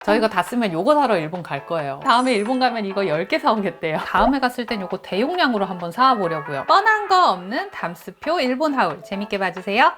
저 이거 다 쓰면 요거 사러 일본 갈 거예요. 다음에 일본 가면 이거 10개 사오겠대요. 다음에 갔을 땐 요거 대용량으로 한번 사와보려고요. 뻔한 거 없는 담스표 일본 하울 재밌게 봐주세요.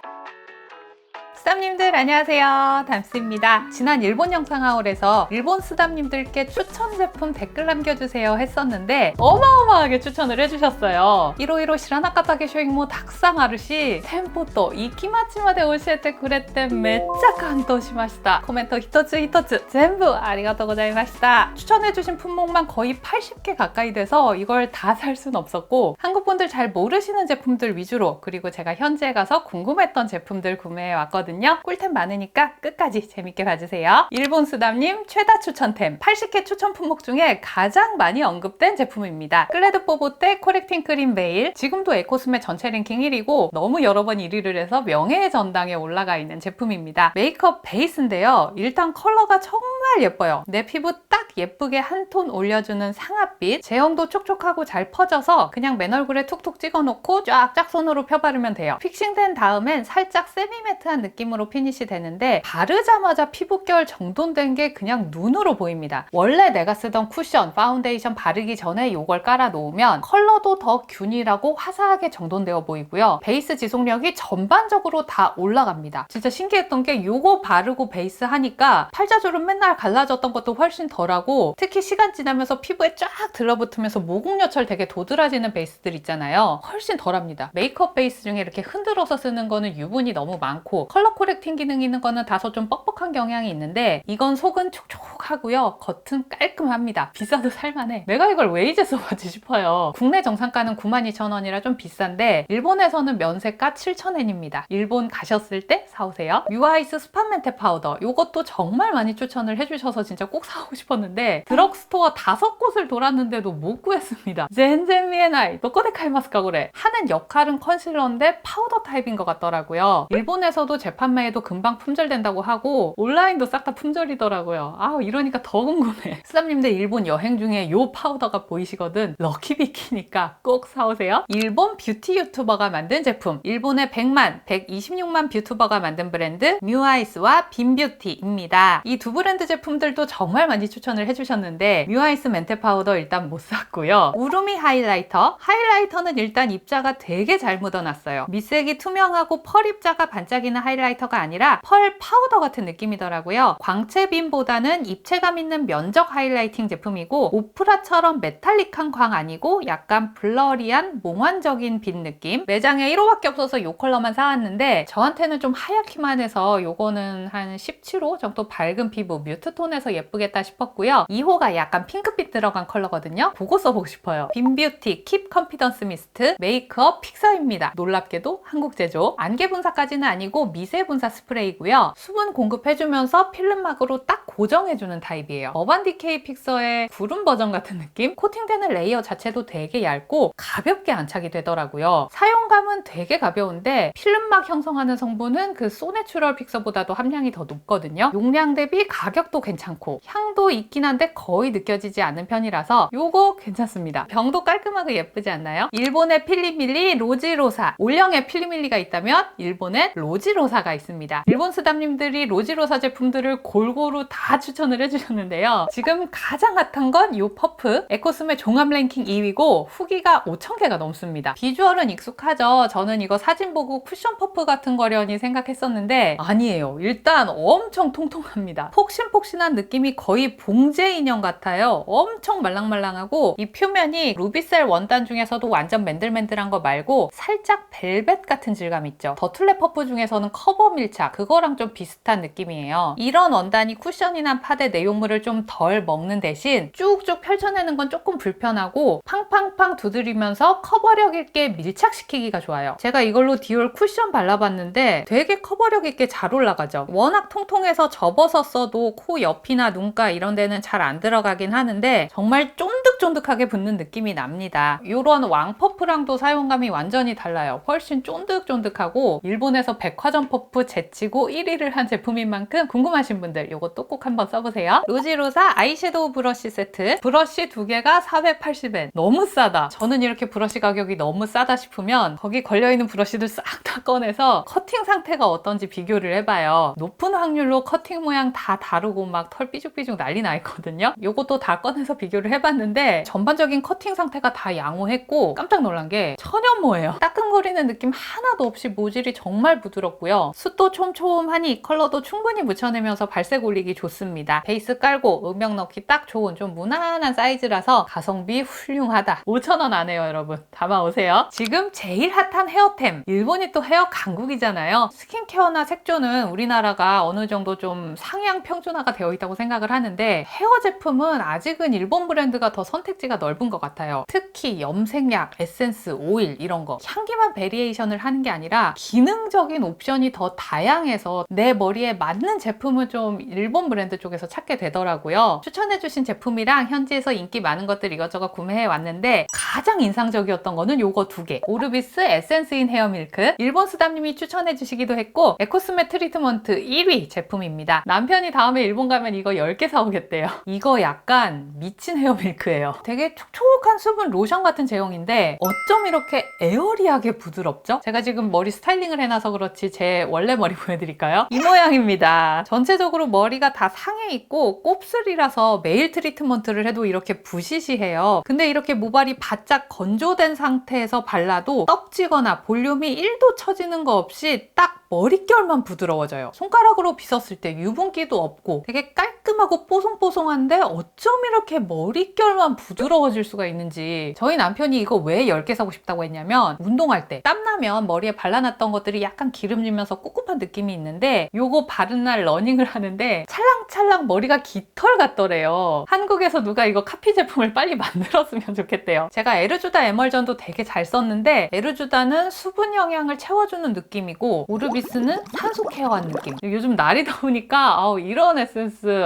쓰담님들 안녕하세요. 담스입니다. 지난 일본 영상 하울에서 일본 쓰담님들께 추천 제품 댓글 남겨주세요 했었는데 어마어마하게 추천을 해주셨어요. 이로이로 시라나카타게 쇼잉모 탁상 아르시 템포또 이키마치마데 오시에테 쿠레테 메짜 감동시마시다. 코멘토 히토츠 히토츠 전부 아리가또 고자이마시다. 추천해주신 품목만 거의 80개 가까이 돼서 이걸 다 살 순 없었고 한국분들 잘 모르시는 제품들 위주로 그리고 제가 현지에 가서 궁금했던 제품들 구매해 왔거든요. 꿀템 많으니까 끝까지 재밌게 봐주세요. 일본 쓰담님 최다 추천템 80개 추천 품목 중에 가장 많이 언급된 제품입니다. 클레드 뽀보떼 코렉팅 크림 베일 지금도 에코스메 전체 랭킹 1위고 너무 여러 번 1위를 해서 명예의 전당에 올라가 있는 제품입니다. 메이크업 베이스인데요. 일단 컬러가 정말 예뻐요. 내 피부 딱 예쁘게 한 톤 올려주는 상아빛 제형도 촉촉하고 잘 퍼져서 그냥 맨 얼굴에 툭툭 찍어놓고 쫙쫙 손으로 펴바르면 돼요. 픽싱된 다음엔 살짝 세미매트한 느낌으로 피니시 되는데 바르자마자 피부결 정돈된 게 그냥 눈으로 보입니다. 원래 내가 쓰던 쿠션, 파운데이션 바르기 전에 이걸 깔아 놓으면 컬러도 더 균일하고 화사하게 정돈되어 보이고요. 베이스 지속력이 전반적으로 다 올라갑니다. 진짜 신기했던 게 이거 바르고 베이스 하니까 팔자주름 맨날 갈라졌던 것도 훨씬 덜하고 특히 시간 지나면서 피부에 쫙 들러붙으면서 모공요철 되게 도드라지는 베이스들 있잖아요. 훨씬 덜합니다. 메이크업 베이스 중에 이렇게 흔들어서 쓰는 거는 유분이 너무 많고 컬러 코렉팅 기능이 있는 거는 다소 좀 뻑뻑한 경향이 있는데 이건 속은 촉촉하고요. 겉은 깔끔합니다. 비싸도 살만해. 내가 이걸 왜 이제 써봤지 싶어요. 국내 정상가는 92,000원이라 좀 비싼데 일본에서는 면세가 7,000엔입니다. 일본 가셨을 때 사오세요. 뮤아이스 스팟멘테 파우더 이것도 정말 많이 추천을 해주셔서 진짜 꼭 사오고 싶었는데 드럭스토어 5곳을 돌았는데도 못 구했습니다. 젠젠미에나이 도코데카이마스카 그래 하는 역할은 컨실러인데 파우더 타입인 것 같더라고요. 일본에서도 재판매에도 금방 품절된다고 하고 온라인도 싹 다 품절이더라고요. 아 이러니까 더 궁금해. 쓰담님들 일본 여행 중에 요 파우더가 보이시거든. 럭키비키니까 꼭 사오세요. 일본 뷰티 유튜버가 만든 제품 일본의 100만, 126만 뷰튜버가 만든 브랜드 뮤아이스와 빈뷰티입니다. 이 두 브랜드 제품들도 정말 많이 추천을 해주셨는데 뮤아이스 멘테 파우더 일단 못 샀고요. 우루미 하이라이터는 일단 입자가 되게 잘 묻어놨어요. 밑색이 투명하고 펄 입자가 반짝이는 하이라이터가 아니라 펄 파우더 같은 느낌이더라고요. 광채빔보다는 입체감 있는 면적 하이라이팅 제품이고 오프라처럼 메탈릭한 광 아니고 약간 블러리한 몽환적인 빛 느낌. 매장에 1호밖에 없어서 이 컬러만 사왔는데 저한테는 좀 하얗기만 해서 요거는 한 17호 정도 밝은 피부 뮤트톤에서 예쁘겠다 싶었고요. 2호가 약간 핑크빛 들어간 컬러거든요. 그거 써보고 싶어요. 빈뷰티 킵 컨피던스 미스트 메이크업 픽서입니다. 놀랍게도 한국 제조. 안개 분사까지는 아니고 미세 분사 스프레이고요. 수분 공급해주면서 필름막으로 딱 고정해주는 타입이에요. 어반디케이 픽서의 구름 버전 같은 느낌? 코팅되는 레이어 자체도 되게 얇고 가볍게 안착이 되더라고요. 사용감은 되게 가벼운데 필름막 형성하는 성분은 그 소내추럴 픽서보다도 함량이 더 높거든요. 용량 대비 가격도 괜찮고 향도 있긴 한데 거의 느껴지지 않는 편이라서 요거 괜찮습니다. 병도 깔끔하고 예쁘지 않나요? 일본의 필리밀리 로지로사 올영의 필리밀리가 있다면 일본의 로지로사가 있습니다. 일본 쓰담님들이 로지로사 제품들을 골고루 다 추천을 해주셨는데요. 지금 가장 핫한 건 이 퍼프 에코스메 종합 랭킹 2위고 후기가 5,000개가 넘습니다. 비주얼은 익숙하죠. 저는 이거 사진 보고 쿠션 퍼프 같은 거려니 생각했었는데 아니에요. 일단 엄청 통통합니다. 폭신폭신한 느낌이 거의 봉제 인형 같아요. 엄청 말랑말랑하고 이 표면이 루비셀 원단 중에서도 완전 맨들맨들한 거 말고 살짝 벨벳 같은 질감 있죠. 더툴레 퍼프 중에서는 커버 밀착 그거랑 좀 비슷한 느낌이에요. 이런 원단이 쿠션이나 파데 내용물을 좀 덜 먹는 대신 쭉쭉 펼쳐내는 건 조금 불편하고 팡팡팡 두드리면서 커버력 있게 밀착시키기가 좋아요. 제가 이걸로 디올 쿠션 발라봤는데 되게 커버력 있게 잘 올라가죠. 워낙 통통해서 접어서 써도 코 옆이나 눈가 이런 데는 잘 안 들어가긴 하는데 정말 쫀득쫀득하게 붙는 느낌이 납니다. 이런 왕퍼프랑도 사용감이 완전히 달라요. 훨씬 쫀득쫀득하고 일본에서 백화점 퍼프 제치고 1위를 한 제품인 만큼 궁금하신 분들 이것도 꼭 꼭 한번 써보세요. 로지로사 아이섀도우 브러쉬 세트. 브러쉬 2개가 480엔. 너무 싸다. 저는 이렇게 브러쉬 가격이 너무 싸다 싶으면 거기 걸려있는 브러쉬들 싹 다 꺼내서 커팅 상태가 어떤지 비교를 해봐요. 높은 확률로 커팅 모양 다 다르고 막 털 삐죽삐죽 난리 나 있거든요. 요것도 다 꺼내서 비교를 해봤는데 전반적인 커팅 상태가 다 양호했고 깜짝 놀란 게 천연모예요. 따끔거리는 느낌 하나도 없이 모질이 정말 부드럽고요. 숱도 촘촘하니 컬러도 충분히 묻혀내면서 발색 올리기 좋습니다. 베이스 깔고 음영 넣기 딱 좋은 좀 무난한 사이즈라서 가성비 훌륭하다. 5,000원 안 해요, 여러분. 담아오세요. 지금 제일 핫한 헤어템. 일본이 또 헤어 강국이잖아요. 스킨케어나 색조는 우리나라가 어느 정도 좀 상향 평준화가 되어 있다고 생각을 하는데 헤어 제품은 아직은 일본 브랜드가 더 선택지가 넓은 것 같아요. 특히 염색약, 에센스, 오일 이런 거 향기만 베리에이션을 하는 게 아니라 기능적인 옵션이 더 다양해서 내 머리에 맞는 제품을 좀 일본 브랜드 쪽에서 찾게 되더라고요. 추천해주신 제품이랑 현지에서 인기 많은 것들 이것저것 구매해 왔는데 가장 인상적이었던 거는 요거 2개. 오르비스 에센스인 헤어밀크. 일본 수담님이 추천해 주시기도 했고 에코스메 트리트먼트 1위 제품입니다. 남편이 다음에 일본 가면 이거 10개 사오겠대요. 이거 약간 미친 헤어밀크예요. 되게 촉촉한 수분 로션 같은 제형인데 어쩜 이렇게 에어리하게 부드럽죠? 제가 지금 머리 스타일링을 해놔서 그렇지 제 원래 머리 보여드릴까요? 이 모양입니다. 전체적으로 머리가 다 상해 있고 곱슬이라서 메일 트리트먼트를 해도 이렇게 부시시해요. 근데 이렇게 모발이 바짝 건조된 상태에서 발라도 떡지거나 볼륨이 1도 처지는 거 없이 딱 머릿결만 부드러워져요. 손가락으로 빗었을 때 유분기도 없고 되게 깔끔하고 뽀송뽀송한데 어쩜 이렇게 머릿결만 부드러워질 수가 있는지. 저희 남편이 이거 왜 10개 사고 싶다고 했냐면 운동할 때 땀나면 머리에 발라놨던 것들이 약간 기름지면서 꿉꿉한 느낌이 있는데 요거 바른 날 러닝을 하는데 찰랑찰랑 머리가 깃털 같더래요. 한국에서 누가 이거 카피 제품을 빨리 만들었으면 좋겠대요. 제가 에르주다 에멀전도 되게 잘 썼는데 에르주다는 수분 영양을 채워주는 느낌이고 오르비스는 산소 케어한 느낌. 요즘 날이 더우니까 이런 에센스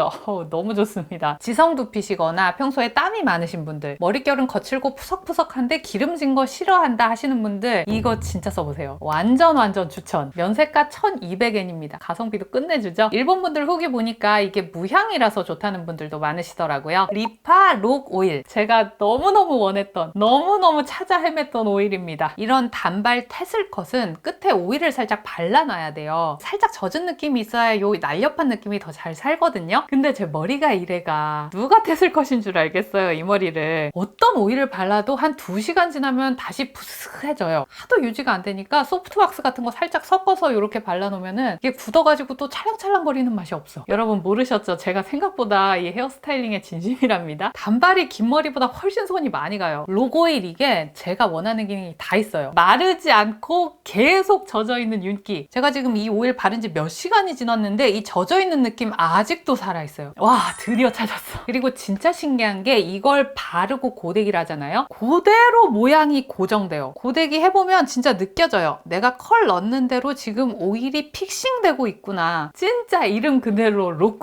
너무 좋습니다. 지성 두피시거나 평소에 땀이 많으신 분들, 머릿결은 거칠고 푸석푸석한데 기름진 거 싫어한다 하시는 분들 이거 진짜 써보세요. 완전 추천. 면세가 1,200엔입니다. 가성비도 끝내주죠. 일본 분들 후기 보니까 이게 무향이라서 좋다는 분들도 많으시더라고요. 리파 록 오일. 제가 너무너무 원했던, 너무너무 찾아 헤맸던 오일입니다. 이런 단발 테슬컷은 끝에 오일을 살짝 발라놔야 돼요. 살짝 젖은 느낌이 있어야 요 날렵한 느낌이 더 잘 살거든요. 근데 제 머리가 이래가 누가 테슬컷인 줄 알겠어요, 이 머리를. 어떤 오일을 발라도 한 2시간 지나면 다시 푸스해져요. 하도 유지가 안 되니까 소프트왁스 같은 거 살짝 섞어서 이렇게 발라놓으면은 이게 굳어가지고 또 찰랑찰랑 거리는 맛이 없어. 여러분 모르셨죠? 제가 생각보다 이 헤어스타일링에 진심이랍니다. 단발이 긴 머리보다 훨씬 손이 많이 가요. 록오일 이게 제가 원하는 기능이 다 있어요. 마르지 않고 계속 젖어있는 윤기. 제가 지금 이 오일 바른 지 몇 시간이 지났는데 이 젖어있는 느낌 아직도 살아있어요. 와, 드디어 찾았어. 그리고 진짜 신기한 게 이걸 바르고 고데기를 하잖아요. 그대로 모양이 고정돼요. 고데기 해보면 진짜 느껴져요. 내가 컬 넣는 대로 지금 오일이 픽싱되고 있구나. 진짜 이름 그대로 록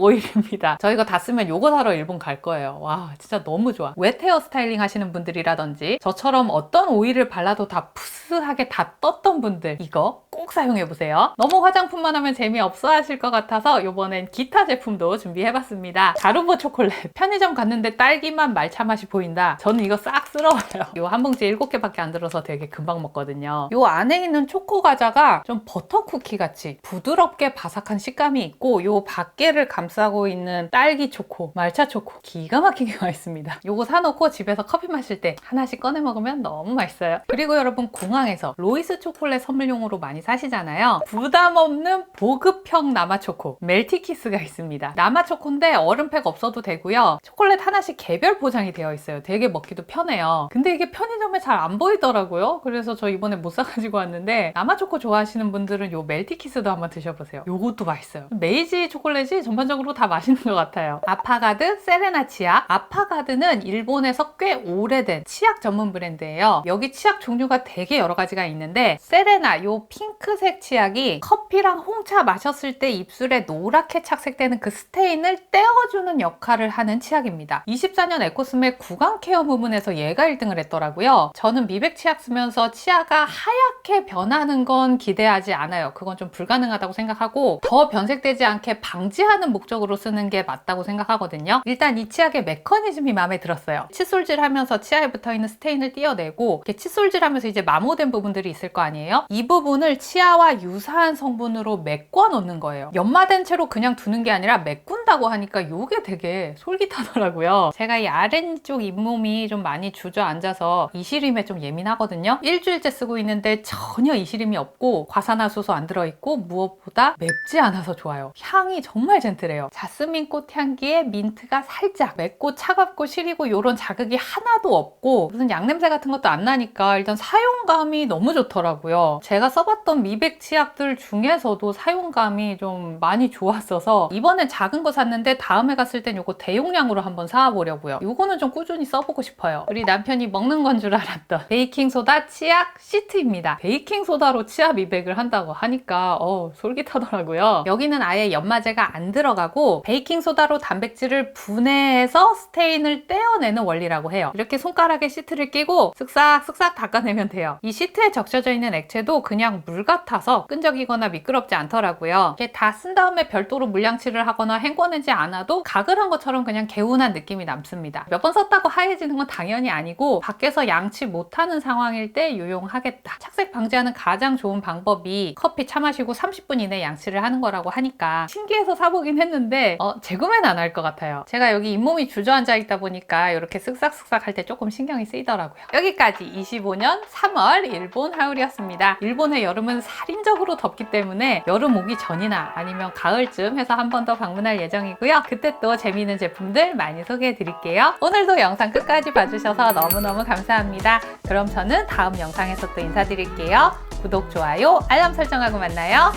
오일입니다. 저 이거 다 쓰면 요거 사러 일본 갈 거예요. 와, 진짜 너무 좋아. 웻 헤어 스타일링 하시는 분들이라든지 저처럼 어떤 오일을 발라도 다 푸스하게 다 떴던 분들 이거 꼭 사용해보세요. 너무 화장품만 하면 재미없어 하실 것 같아서 이번엔 기타 제품도 준비해봤습니다. 가루보 초콜릿. 편의점 갔는데 딸기맛 말차 맛이 보인다. 저는 이거 싹 쓸어와요. 요 한 봉지에 7개밖에 안 들어서 되게 금방 먹거든요. 요 안에 있는 초코 과자가 좀 버터 쿠키 같이 부드럽게 바삭한 식감이 있고 요 밖에를 감싸고 있는 딸기 초코, 말차 초코 기가 막히게 맛있습니다. 요거 사놓고 집에서 커피 마실 때 하나씩 꺼내 먹으면 너무 맛있어요. 그리고 여러분 공항에서 로이스 초콜릿 선물용으로 많이 사시잖아요. 부담 없는 보급형 나마초코 멜티키스가 있습니다. 나마초코인데 얼음팩 없어도 되고요. 초콜릿 하나씩 개별 포장이 되어 있어요. 되게 먹기도 편해요. 근데 이게 편의점에 잘 안 보이더라고요. 그래서 저 이번에 못 사가지고 왔는데 나마초코 좋아하시는 분들은 요 멜티키스도 한번 드셔보세요. 요것도 맛있어요. 메이지 초콜릿이 전반적으로 다 맛있는 것 같아요. 아파가드 세레나 치약. 아파가드는 일본에서 꽤 오래된 치약 전문 브랜드예요. 여기 치약 종류가 되게 여러 가지가 있는데 세레나 요 핑크색 치약이 커피랑 홍차 마셨을 때 입술에 노랗게 착색되는 그 스테인을 뚫어주는 역할을 하는 치약입니다. 24년 에코스메 구강 케어 부분에서 얘가 1등을 했더라고요. 저는 미백 치약 쓰면서 치아가 하얗게 변하는 건 기대하지 않아요. 그건 좀 불가능하다고 생각하고 더 변색되지 않게 방지하는 목적으로 쓰는 게 맞다고 생각하거든요. 일단 이 치약의 메커니즘이 마음에 들었어요. 칫솔질 하면서 치아에 붙어있는 스테인을 떼어내고 이렇게 칫솔질 하면서 이제 마모된 부분들이 있을 거 아니에요? 이 부분을 치아와 유사한 성분으로 메꿔 놓는 거예요. 연마된 채로 그냥 두는 게 아니라 메꾼다고 하니까 이게 되게 솔깃하더라고요. 제가 이 아랫쪽 잇몸이 좀 많이 주저앉아서 이시림에 좀 예민하거든요. 일주일째 쓰고 있는데 전혀 이시림이 없고 과산화수소 안 들어있고 무엇보다 맵지 않아서 좋아요. 향이 정말 젠틀해요. 자스민 꽃 향기에 민트가 살짝 맵고 차갑고 시리고 이런 자극이 하나도 없고 무슨 양냄새 같은 것도 안 나니까 일단 사용감이 너무 좋더라고요. 제가 써봤던 미백 치약들 중에서도 사용감이 좀 많이 좋았어서 이번엔 작은 거 샀는데 다음에 갔을 땐 이거 대용량으로 한번 사보려고요. 이거는 좀 꾸준히 써보고 싶어요. 우리 남편이 먹는 건 줄 알았던 베이킹소다 치약 시트입니다. 베이킹소다로 치아 미백을 한다고 하니까 솔깃하더라고요. 여기는 아예 연마제가 안 들어가고 베이킹소다로 단백질을 분해해서 스테인을 떼어내는 원리라고 해요. 이렇게 손가락에 시트를 끼고 쓱싹쓱싹 닦아내면 돼요. 이 시트에 적셔져 있는 액체도 그냥 물 같아서 끈적이거나 미끄럽지 않더라고요. 이게 다 쓴 다음에 별도로 물량칠을 하거나 헹궈내지 않아도 가글 한 것처럼 그냥 개운한 느낌이 남습니다. 몇 번 썼다고 하얘지는 건 당연히 아니고 밖에서 양치 못하는 상황일 때 유용하겠다. 착색 방지하는 가장 좋은 방법이 커피 차 마시고 30분 이내 양치를 하는 거라고 하니까 신기해서 사보긴 했는데 재구매는 안 할 것 같아요. 제가 여기 잇몸이 주저앉아 있다 보니까 이렇게 쓱싹쓱싹 할 때 조금 신경이 쓰이더라고요. 여기까지 25년 3월 일본 하울이었습니다. 일본의 여름은 살인적으로 덥기 때문에 여름 오기 전이나 아니면 가을쯤 해서 한 번 더 방문할 예정이고요. 그때 또 재미있는 제품들 많이 소개해 드릴게요. 오늘도 영상 끝까지 봐주셔서 너무너무 감사합니다. 그럼 저는 다음 영상에서 또 인사드릴게요. 구독, 좋아요, 알람 설정하고 만나요.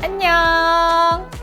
안녕!